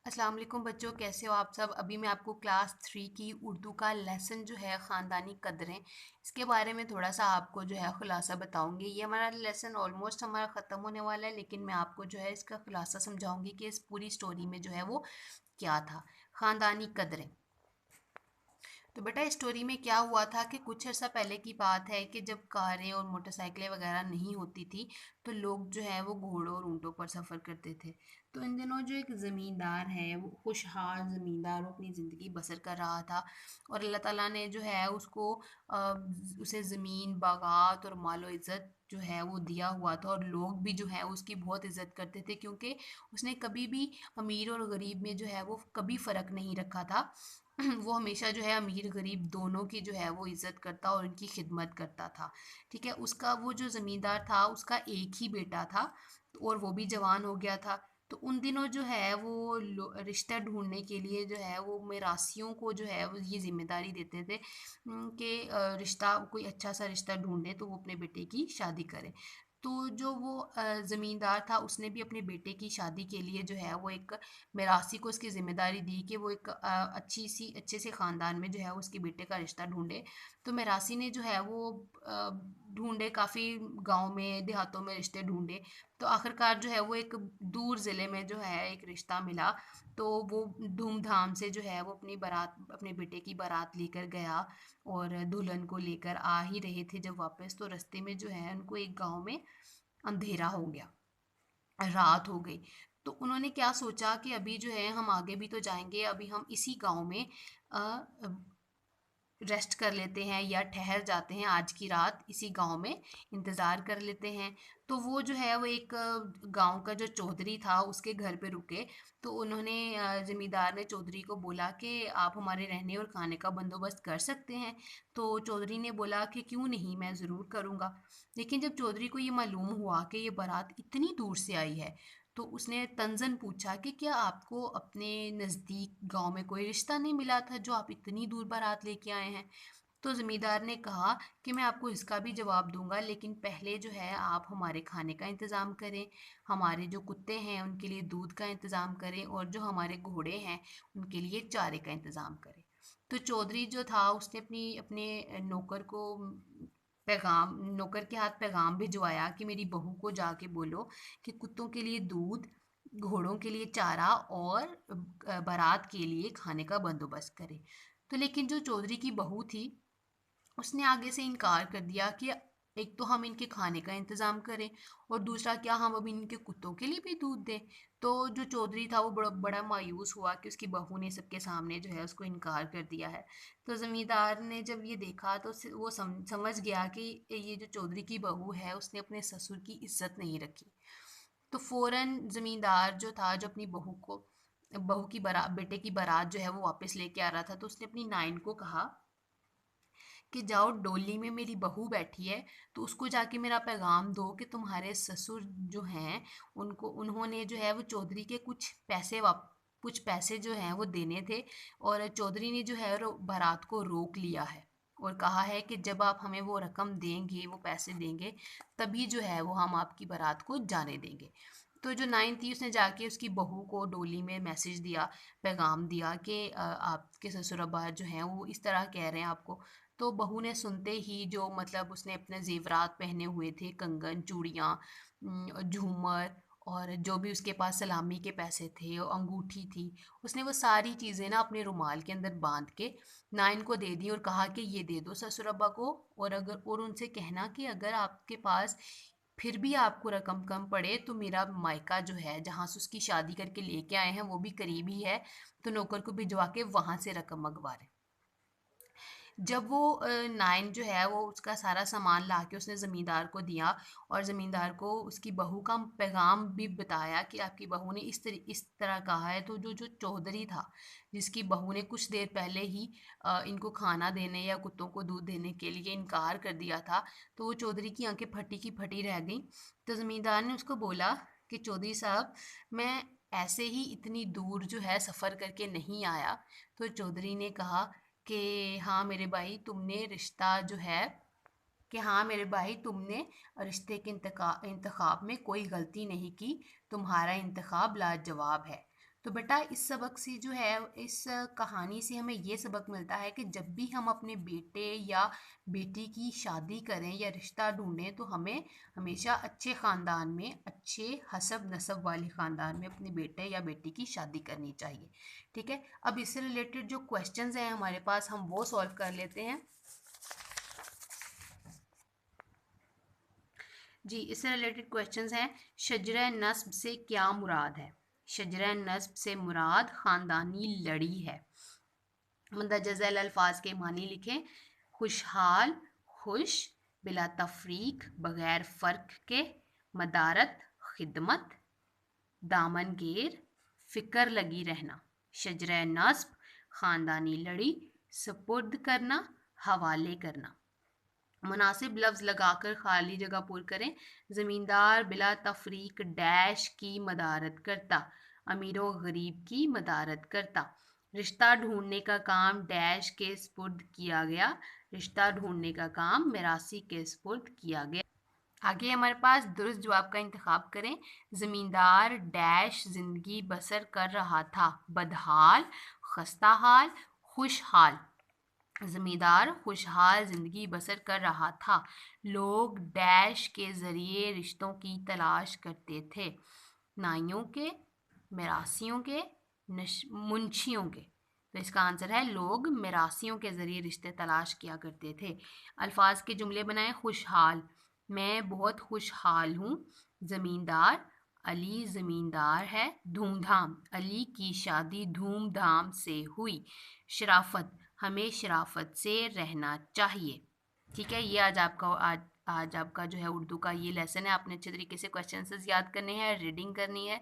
अस्सलाम वालेकुम बच्चों, कैसे हो आप सब। अभी मैं आपको क्लास 3 की उर्दू का लेसन जो है ख़ानदानी कदरें, इसके बारे में थोड़ा सा आपको जो है ख़ुलासा बताऊंगी। ये हमारा लेसन ऑलमोस्ट हमारा ख़त्म होने वाला है, लेकिन मैं आपको जो है इसका ख़ुलासा समझाऊंगी कि इस पूरी स्टोरी में जो है वो क्या था। ख़ानदानी कदरें। तो बेटा इस स्टोरी में क्या हुआ था कि कुछ अर्सा पहले की बात है कि जब कारें और मोटरसाइकिलें वगैरह नहीं होती थी, तो लोग जो है वो घोड़ों और ऊँटों पर सफ़र करते थे। तो इन दिनों जो एक ज़मींदार है, वो खुशहाल ज़मींदार, वो अपनी ज़िंदगी बसर कर रहा था। और अल्लाह ताला ने जो है उसको उसे ज़मीन, बागात और मालो इज़्ज़त जो है वो दिया हुआ था, और लोग भी जो है उसकी बहुत इज़्ज़त करते थे, क्योंकि उसने कभी भी अमीर और गरीब में जो है वो कभी फ़र्क नहीं रखा था। वो हमेशा जो है अमीर गरीब दोनों की जो है वो इज़्ज़त करता और उनकी खिदमत करता था। ठीक है, उसका वो जो ज़मींदार था उसका एक ही बेटा था, और वो भी जवान हो गया था। तो उन दिनों जो है वो रिश्ता ढूंढने के लिए जो है वो मिरासियों को जो है वो ये जिम्मेदारी देते थे कि रिश्ता, कोई अच्छा सा रिश्ता ढूंढे तो वो अपने बेटे की शादी करे। तो जो वो ज़मींदार था उसने भी अपने बेटे की शादी के लिए जो है वो एक मिरासी को उसकी ज़िम्मेदारी दी कि वो एक अच्छे से ख़ानदान में जो है उसके बेटे का रिश्ता ढूंढे। तो मिरासी ने जो है वो ढूंढे, काफ़ी गांव में देहातों में रिश्ते ढूंढे। तो आखिरकार जो है वो एक दूर ज़िले में जो है एक रिश्ता मिला। तो वो धूमधाम से जो है वो अपनी बारात, अपने बेटे की बारात लेकर गया, और दुल्हन को लेकर आ ही रहे थे जब वापस, तो रास्ते में जो है उनको एक गांव में अंधेरा हो गया, रात हो गई। तो उन्होंने क्या सोचा कि अभी जो है हम आगे भी तो जाएंगे, अभी हम इसी गांव में रेस्ट कर लेते हैं या ठहर जाते हैं, आज की रात इसी गांव में इंतज़ार कर लेते हैं। तो वो जो है वो एक गांव का जो चौधरी था उसके घर पे रुके। तो उन्होंने ज़मींदार ने चौधरी को बोला कि आप हमारे रहने और खाने का बंदोबस्त कर सकते हैं। तो चौधरी ने बोला कि क्यों नहीं, मैं ज़रूर करूँगा। लेकिन जब चौधरी को ये मालूम हुआ कि ये बारात इतनी दूर से आई है, तो उसने तंजन पूछा कि क्या आपको अपने नज़दीक गांव में कोई रिश्ता नहीं मिला था जो आप इतनी दूर बारात लेके आए हैं। तो ज़मींदार ने कहा कि मैं आपको इसका भी जवाब दूंगा, लेकिन पहले जो है आप हमारे खाने का इंतज़ाम करें, हमारे जो कुत्ते हैं उनके लिए दूध का इंतज़ाम करें, और जो हमारे घोड़े हैं उनके लिए चारे का इंतज़ाम करें। तो चौधरी जो था उसने अपनी अपने नौकर को पैगाम, नौकर के हाथ पैगाम भिजवाया कि मेरी बहू को जाके बोलो कि कुत्तों के लिए दूध, घोड़ों के लिए चारा, और बारात के लिए खाने का बंदोबस्त करे। तो लेकिन जो चौधरी की बहू थी उसने आगे से इनकार कर दिया कि एक तो हम इनके खाने का इंतज़ाम करें, और दूसरा क्या हम अभी इनके कुत्तों के लिए भी दूध दें। तो जो चौधरी था वो बड़ा बड़ा मायूस हुआ कि उसकी बहू ने सबके सामने जो है उसको इनकार कर दिया है। तो ज़मींदार ने जब ये देखा तो वो समझ गया कि ये जो चौधरी की बहू है उसने अपने ससुर की इज्जत नहीं रखी। तो फ़ौरन ज़मींदार जो था, जो अपनी बहू की बारात, बेटे की बारात जो है वो वापस लेके आ रहा था, तो उसने अपनी नाइन को कहा कि जाओ, डोली में मेरी बहू बैठी है, तो उसको जाके मेरा पैगाम दो कि तुम्हारे ससुर जो हैं उनको, उन्होंने जो है वो चौधरी के कुछ पैसे जो हैं वो देने थे, और चौधरी ने जो है बारात को रोक लिया है, और कहा है कि जब आप हमें वो रकम देंगे, वो पैसे देंगे, तभी जो है वो हम आपकी बारात को जाने देंगे। तो जो नाइन थी उसने जाके उसकी बहू को डोली में मैसेज दिया, पैगाम दिया कि आपके ससुर अब्बा जो हैं वो इस तरह कह रहे हैं आपको। तो बहू ने सुनते ही, जो मतलब उसने अपने ज़ेवरात पहने हुए थे, कंगन, चूड़ियाँ, झूमर, और जो भी उसके पास सलामी के पैसे थे और अंगूठी थी, उसने वो सारी चीज़ें ना अपने रुमाल के अंदर बांध के नाइन को दे दी, और कहा कि ये दे दो ससुर अब्बा को, और उनसे कहना कि अगर आपके पास फिर भी आपको रकम कम पड़े तो मेरा मायका जो है जहाँ से उसकी शादी करके लेके आए हैं वो भी करीब ही है, तो नौकर को भिजवा के वहाँ से रकम मंगवा रहे। जब वो नाइन जो है वो उसका सारा सामान ला के उसने ज़मींदार को दिया, और ज़मींदार को उसकी बहू का पैगाम भी बताया कि आपकी बहू ने इस तरह कहा है। तो जो जो चौधरी था, जिसकी बहू ने कुछ देर पहले ही इनको खाना देने या कुत्तों को दूध देने के लिए इनकार कर दिया था, तो वो चौधरी की आंखें फटी की फटी रह गईं। तो ज़मींदार ने उसको बोला कि चौधरी साहब, मैं ऐसे ही इतनी दूर जो है सफ़र करके नहीं आया। तो चौधरी ने कहा कि हाँ मेरे भाई, तुमने रिश्ता जो है, कि हाँ मेरे भाई, तुमने रिश्ते के इंतखाब में कोई गलती नहीं की, तुम्हारा इंतखाब लाजवाब है। तो बेटा इस सबक से जो है, इस कहानी से हमें ये सबक मिलता है कि जब भी हम अपने बेटे या बेटी की शादी करें या रिश्ता ढूंढें तो हमें हमेशा अच्छे ख़ानदान में, अच्छे हसब नसब वाले ख़ानदान में अपने बेटे या बेटी की शादी करनी चाहिए। ठीक है, अब इससे रिलेटेड जो क्वेश्चंस हैं हमारे पास, हम वो सॉल्व कर लेते हैं। जी, इससे रिलेटेड क्वेश्चंस हैं, शजरा नस्ब से क्या मुराद है? शजरा नस्ब से मुराद ख़ानदानी लड़ी है। मंदरजा अल्फाज के मानी लिखें। खुशहाल, खुश, बिला तफरीक, बग़ैर फ़र्क के, मदारत, खिदमत, दामनगेर, फ़िक्र लगी रहना। शजरा नस्ब ख़ानदानी लड़ी, सपुर्द करना, हवाले करना। मुनासिब लफ्ज़ लगाकर खाली जगह पुर करें। ज़मींदार बिला तफरीक डैश की मदारत करता, अमीरों गरीब की मदारत करता। रिश्ता ढूंढने का काम डैश के स्पुर्द किया गया, रिश्ता ढूंढने का काम मिरासी के स्पुर्द किया गया। आगे हमारे पास दुरुस्त जवाब का इंतखाब करें। ज़मींदार डैश ज़िंदगी बसर कर रहा था, बदहाल, खस्ताहाल, खुशहाल। ज़मींदार खुशहाल ज़िंदगी बसर कर रहा था। लोग डैश के ज़रिए रिश्तों की तलाश करते थे, नाइयों के, मिरासियों के, मुंशियों के। तो इसका आंसर है लोग मिरासियों के ज़रिए रिश्ते तलाश किया करते थे। अल्फाज के जुमले बनाएं। खुशहाल, मैं बहुत खुशहाल हूँ। ज़मींदार, अली ज़मींदार है। धूमधाम, अली की शादी धूमधाम से हुई। शराफत, हमें शराफत से रहना चाहिए। ठीक है, ये आज आपका जो है उर्दू का ये लेसन है। आपने अच्छे तरीके से क्वेश्चन याद करने हैं, रीडिंग करनी है।